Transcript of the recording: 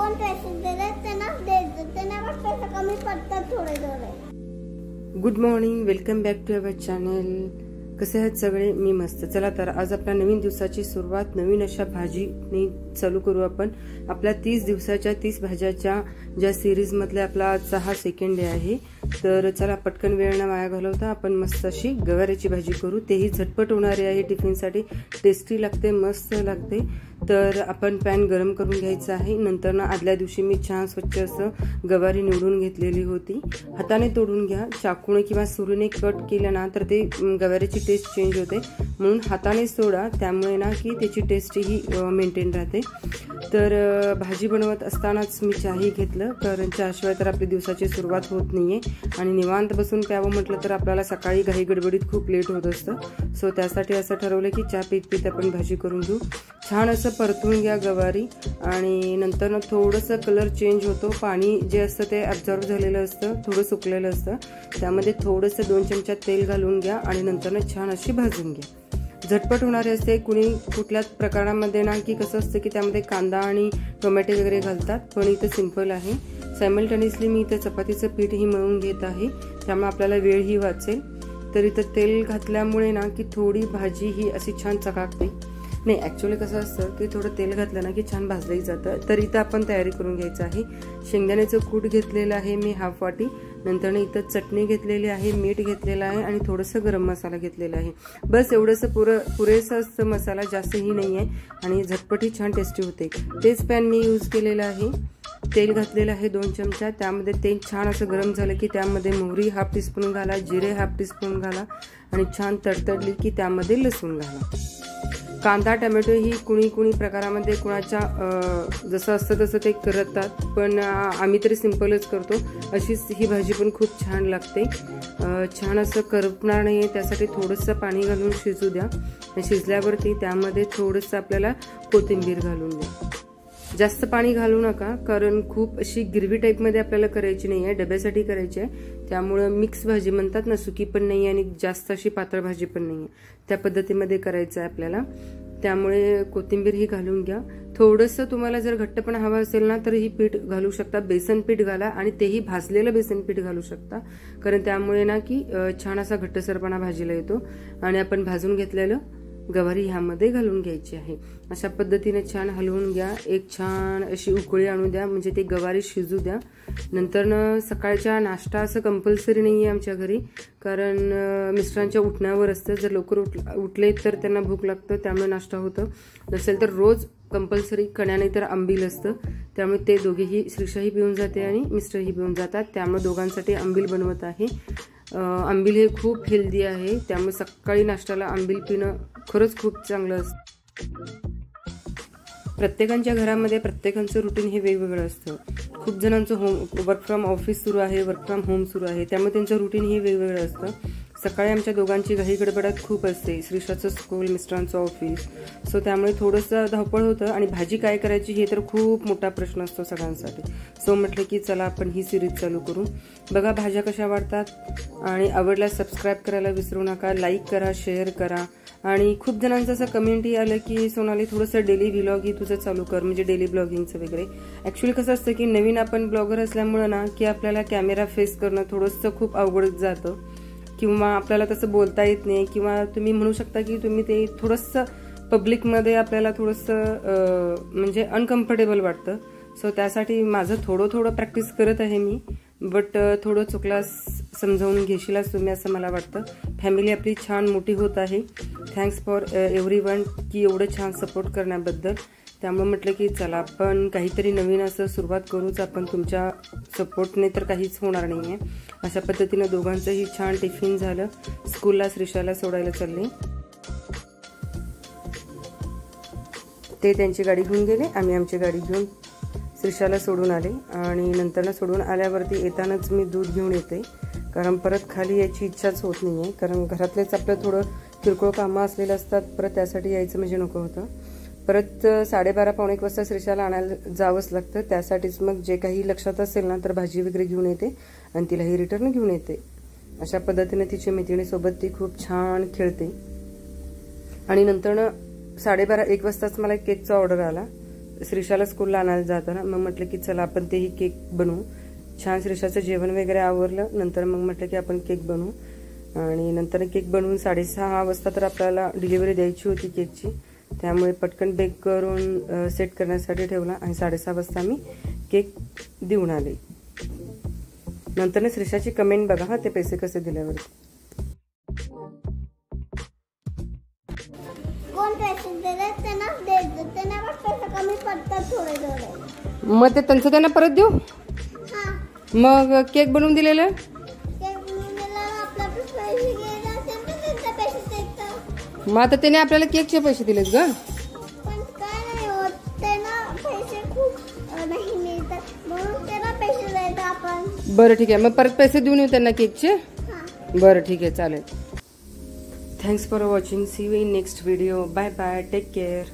कोण पैसे देतात त्यांनाच द्यायचं, त्यांना पैसे कमी पडतात थोडे थोडे. Good morning, welcome back to our channel. कसे आहेत सगळे? मी मस्त. चला तर आज आपल्या नवीन दिवसाची सुरुवात नवीन अशा भाजीने चालू करू आपण. आपल्या 30 दिवसाच्या 30 भाज्याच्या ज्या सिरीज मधल्या आपला आजचा हा सेकंड डे आहे. तर चला पटकन वेळ न वाया घालवता आपण मस्त अशी गवारीची भाजी करू. तेही झटपट होणारी आहे, टिफिनसाठी टेस्टी लागते, मस्त लागते. तर आपण पॅन गरम करून घ्यायचा आहे. नंतर ना आदल्या दिवशी मी छान स्वच्छ असं गवारी निवडून घेतलेली होती. हाताने तोडून घ्या, चाकूने किंवा सुरीने कट केलं ना तर ते गवारीची टेस्ट चेंज होते, म्हणून हाताने सोडा, त्यामुळे ना की त्याची टेस्ट ही मेंटेन राहते. तर भाजी बनवत असतानाच मी चहाही घेतलं, कारण चहाशिवाय तर आपली दिवसाची सुरुवात होत नाहीये. आणि निवांत बसून प्यावं म्हटलं तर आपल्याला सकाळी घाई गडबडीत खूप लेट होत असतं. सो त्यासाठी असं ठरवलं की चहा पीत पीत आपण भाजी करून घेऊ. छान असं परतून घ्या गवारी, आणि नंतर ना थोडंसं कलर चेंज होतो. पाणी जे असतं ते ॲब्झॉर्ब झालेलं असतं, थोडं सुकलेलं असतं. त्यामध्ये थोडंसं 2 चमचा तेल घालून घ्या आणि नंतर ना छान अशी भाजून घ्या. झटपट होणारे असते. कुणी कुठल्याच प्रकारामध्ये ना की कसं असतं की त्यामध्ये कांदा आणि टोमॅटो वगैरे घालतात, पण इथं सिंपल आहे. सायमल्टेनियसली मी इथं चपातीचं पीठही मळून घेत आहे, त्यामुळे आपल्याला वेळही वाचेल. तर इथं तेल घातल्यामुळे ना की थोडी भाजी ही अशी छान चकाकते. नाही, ॲक्च्युली कसं असतं की थोडं तेल घातलं ना की छान भाजलंही जातं. तर इथं आपण तयारी करून घ्यायचं आहे. शेंगदाण्याचं कूट घेतलेलं आहे मी हाफ वाटी. नंतर इथं चटणी घेतलेली आहे, मीठ घेतलेलं आहे आणि थोडंसं गरम मसाला घेतलेला आहे. बस एवढंसं पुरेसं असतं मसाला, जास्तही नाही आहे, आणि झटपटही छान टेस्टी होते. तेच पॅन मी यूज केलेलं आहे. तेल घातलेलं आहे 2 चमचा. त्यामध्ये तेल छान असं गरम झालं की त्यामध्ये मोहरी हाफ टीस्पून घाला, जिरे हाफ टीस्पून घाला, आणि छान तडतडली की त्यामध्ये लसूण घाला. कांदा टोमॅटो ही कुणी प्रकारामध्ये कुणाच्या जसं असतं तसं ते करतात, पण आम्ही तरी सिंपलच करतो. अशीच ही भाजी पण खूप छान लागते. छान असं करपणार नाही, त्यासाठी थोडंसं पाणी घालून शिजू द्या. शिजल्यावरती त्यामध्ये थोडंसं आपल्याला कोथिंबीर घालून द्या. जास्त पाणी घालू नका, कारण खूप अशी ग्रेव्ही टाईपमध्ये आपल्याला करायची नाही आहे, डब्यासाठी करायची आहे. त्यामुळं मिक्स भाजी म्हणतात ना, सुकी पण नाही आणि जास्त अशी पातळ भाजी पण नाही आहे, त्या पद्धतीमध्ये करायचं आहे आपल्याला. त्यामुळे कोथिंबीर ही घालून घ्या. थोडंसं तुम्हाला जर घट्टपणा हवा असेल ना तर ही पीठ घालू शकता, बेसन पीठ घाला, आणि तेही भाजलेलं बेसन पीठ घालू शकता, कारण त्यामुळे ना की छान असा घट्टसरपणा भाजीला येतो. आणि आपण भाजून घेतलेलं गवारी ह्यामध्ये घालून घ्यायची आहे. अशा पद्धतीने छान हलवून घ्या. एक छान अशी उकळी आणू द्या, म्हणजे ते गवारी शिजू द्या. नंतर सकाळच्या नाश्ता असं कंपल्सरी नाही आहे आमच्या घरी, कारण मिस्टरांच्या उठण्यावर असतं. जर लवकर उठले तर त्यांना भूक लागतं, त्यामुळे नाश्ता होतं. नसेल तर रोज कंपल्सरी कण्या नाही तर आंबील असतं. त्यामुळे ते दोघेही, श्रीषाही पिऊन जाते आणि मिस्टरही पिऊन जातात, त्यामुळे दोघांसाठी आंबील बनवत आहे. आंबील हे खूप हेल्दी आहे, त्यामुळे सकाळी नाश्त्याला आंबील पिणं खरंच खूप चांगलं असतं. प्रत्येकाच्या घरामध्ये प्रत्येकाचं रुटीन हे वेगवेगळं असतं. खूप जणांचं वर्क फ्रॉम ऑफिस सुरू आहे, वर्क फ्रॉम होम सुरू आहे, त्यामुळे त्यांचं रुटीन हे वेगवेगळं असतं. सकाळी आमच्या दोघांची घाई गडबडाट खूप असते, श्रीषाचं स्कूल, मिस्टरांचं ऑफिस. सो त्यामुळे थोडंसं धावपळ होतं, आणि भाजी काय करायची हे तर खूप मोठा प्रश्न असतो सगळ्यांसाठी. सो म्हटलं की चला आपण ही सिरीज चालू करू. बघा भाज्या कशा वाढतात, आणि आवडल्यास सबस्क्राईब करायला विसरू नका, लाईक करा, शेअर करा. आणि खूप जणांचं असं कमेंटही आलं की सोनाली थोडंसं डेली व्लॉग ही तुझं चालू कर, म्हणजे डेली ब्लॉगिंगचं वगैरे. ॲक्च्युली कसं असतं की नवीन आपण ब्लॉगर असल्यामुळं ना की आपल्याला कॅमेरा फेस करणं थोडंसं खूप अवघड जातं, किंवा आपल्याला तसं बोलता येत नाही, किंवा तुम्ही म्हणू शकता की तुम्ही ते थोडंसं पब्लिकमध्ये आपल्याला थोडंसं म्हणजे अनकम्फर्टेबल वाटतं. सो त्यासाठी माझं थोडं प्रॅक्टिस करत आहे मी, बट थोडं चुकल्यास समजावून घेशीलच तुम्ही असं मला वाटतं. फॅमिली आपली छान मोठी होत आहे. थँक्स फॉर एव्हरीवन की एवढं छान सपोर्ट करण्याबद्दल. त्यामुळे म्हटलं की चला आपण काहीतरी नवीन असं सुरुवात करूच आपण, तुमच्या सपोर्टने तर काहीच होणार नाही आहे. अशा पद्धतीनं दोघांचंही छान टिफिन झालं. स्कूलला श्रीषाला सोडायला चालले, ते त्यांची गाडी घेऊन गेले, आम्ही आमची गाडी घेऊन श्रीषाला सोडून आले. आणि नंतर सोडून आल्यावरती येतानाच मी दूध घेऊन येते, कारण परत खाली यायची इच्छाच होत नाही आहे, कारण घरातलेच आपलं थोडं किरकोळ कामं असलेलं असतात, परत त्यासाठी यायचं म्हणजे नको होतं. परत 12:30 पावणे 1 वाजता श्रीषाला आणायला जावंच लागतं. त्यासाठीच मग जे काही लक्षात असेल ना तर भाजी वगैरे घेऊन येते आणि तिलाही रिटर्न घेऊन येते. अशा पद्धतीने तिची मैत्रिणीसोबत ती खूप छान खेळते. आणि नंतर 12:30-1 वाजताच मला केकचा ऑर्डर आला. श्रीषाला स्कूलला आणायला जाताना मग म्हटलं की चला आपण तेही केक बनवू. छान श्रीषाचं जेवण वगैरे आवरलं. नंतर मग म्हटलं की आपण केक बनवू. आणि नंतर केक बनवून 6:30 वाजता तर आपल्याला डिलिव्हरी द्यायची होती केकची. त्यामुळे पटकन बेक करून सेट करण्यासाठी ठेवला आणि 6:30 वाजता मी केक देऊन आले. नंतर श्रीषाची कमेंट बघा हा, ते पैसे कसे दिल्यावर. कोण पैसे दिले त्यांनाच द्यायचं. त्यांना पैसे कमी पडतात थोडे थोडे. मग ते त्यांचं त्यांना परत देऊ. हा, मग केक बनवून दिलेलं केक बनवून दिल्यावर आपला पैसे घ्यायला असेल तर त्यांचे पैसे द्यायचं. मग आता त्याने आपल्याला केकचे पैसे दिलेत ग. पण काय नाही होत, त्यांना पैसे खूप नाही मिळतात म्हणून त्यांना पैसे द्यायचे आपण. बरं ठीक आहे, मग परत पैसे देऊन येऊ त्यांना केकचे. हा, बरं ठीक आहे चालेल. Thanks for watching. See you in next video. Bye bye. Take care.